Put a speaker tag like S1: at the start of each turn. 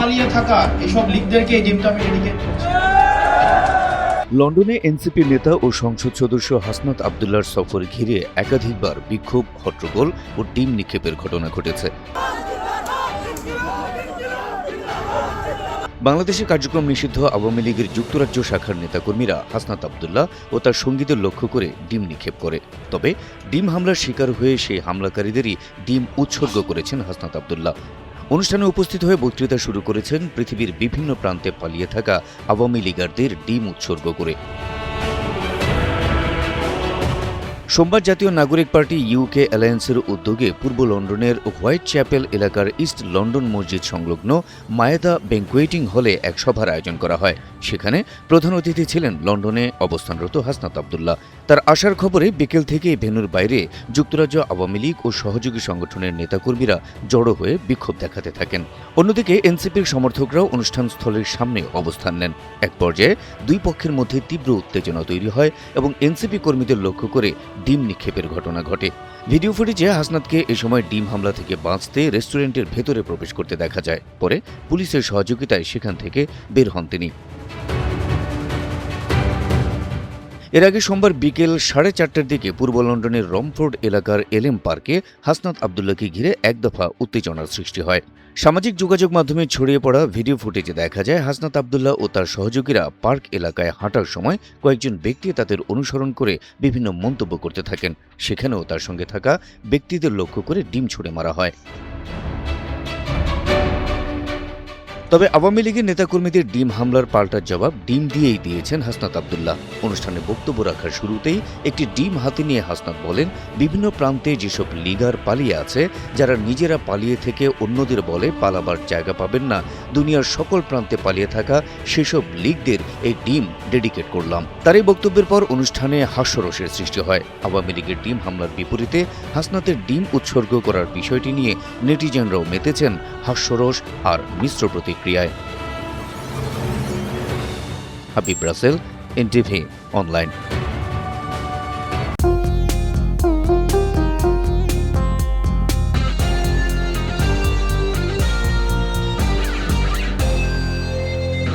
S1: পালিয়ে থাকা এসব লীগদেরকে এই ডিমটা আমি ডেডিকেট করছি।
S2: লন্ডনে এনসিপি নেতা ও সংসদ সদস্য হাসনাত আবদুল্লাহর সফর ঘিরে একাধিকবার বিক্ষোভ, হট্টগোল ও ডিম নিক্ষেপের ঘটনা ঘটেছে। বাংলাদেশে কার্যক্রম নিষিদ্ধ আওয়ামী লীগের যুক্তরাজ্য শাখার নেতাকর্মীরা হাসনাত আবদুল্লাহ ও তার সঙ্গীদের লক্ষ্য করে ডিম নিক্ষেপ করে। তবে ডিম হামলার শিকার হয়ে সেই হামলাকারীদেরই ডিম উৎসর্গ করেছেন হাসনাত আবদুল্লাহ। অনুষ্ঠানে উপস্থিত হয়ে বক্তৃতা শুরু করেছেন পৃথিবীর বিভিন্ন প্রান্তে পালিয়ে থাকা আওয়ামী লীগারদের ডিম উৎসর্গ করে। সোমবার জাতীয় নাগরিক পার্টি ইউকে অ্যালায়েন্সের উদ্যোগে পূর্ব লন্ডনের হোয়াইট চ্যাপেল এলাকার ইস্ট লন্ডন মসজিদ সংলগ্ন মায়েদা ব্যাংকুয়েটিং হলে এক সভার আয়োজন করা হয়। সেখানে প্রধান অতিথি ছিলেন লন্ডনে অবস্থানরত হাসনাত আবদুল্লাহ। তার আসার খবরে বিকেল থেকে ভেন্যুর বাইরে যুক্তরাজ্য আওয়ামী লীগ ও সহযোগী সংগঠনের নেতাকর্মীরা জড়ো হয়ে বিক্ষোভ দেখাতে থাকেন। অন্যদিকে এনসিপির সমর্থকরাও অনুষ্ঠান স্থলের সামনে অবস্থান নেন। এক পর্যায়ে দুই পক্ষের মধ্যে তীব্র উত্তেজনা তৈরি হয় এবং এনসিপি কর্মীদের লক্ষ্য করে ডিম নিক্ষেপের ঘটনা ঘটে। ভিডিও ফুটেজে হাসনাতকে এ সময় ডিম হামলা থেকে বাঁচতে রেস্টুরেন্টের ভেতরে প্রবেশ করতে দেখা যায়। পরে পুলিশের সহযোগিতায় সেখান থেকে বের হন তিনি। এর আগে সোমবার বিকেল 4:30টার দিকে পূর্ব লন্ডনের রমফোর্ড এলাকার এলএম পার্কে হাসনাত আবদুল্লাহকে ঘিরে এক দফা উত্তেজনার সৃষ্টি হয়। সামাজিক যোগাযোগ মাধ্যমে ছড়িয়ে পড়া ভিডিও ফুটেজে দেখা যায় হাসনাত আবদুল্লাহ ও তার সহযোগীরা পার্ক এলাকায় হাঁটার সময় কয়েকজন ব্যক্তি তাদের অনুসরণ করে বিভিন্ন মন্তব্য করতে থাকেন। সেখানেও তার সঙ্গে থাকা ব্যক্তিদের লক্ষ্য করে ডিম ছুড়ে মারা হয়। তবে আওয়ামী লীগের নেতাকর্মীদের ডিম হামলার পাল্টা জবাব ডিম দিয়েই দিয়েছেন হাসনাত আবদুল্লাহ। অনুষ্ঠানে বক্তব্য রাখার শুরুতেই একটি ডিম হাতে নিয়ে হাসনাত বলেন, বিভিন্ন প্রান্তে যেসব লীগার পালিয়ে আছে, যারা নিজেরা পালিয়ে থেকে অন্যদের বলে পালাবার জায়গা পাবেন না, দুনিয়ার সকল প্রান্তে পালিয়ে থাকা সেসব লীগদের এই ডিম ডেডিকেট করলাম। তার এই বক্তব্যের পর অনুষ্ঠানে হাস্যরসের সৃষ্টি হয়। আওয়ামী লীগের ডিম হামলার বিপরীতে হাসনাতের ডিম উৎসর্গ করার বিষয়টি নিয়ে নেটিজেনরাও মেতেছেন হাস্যরস আর মিশ্র প্রতিক্রিয়ায়। হাবিব রাসেল, এনটিভি অনলাইন।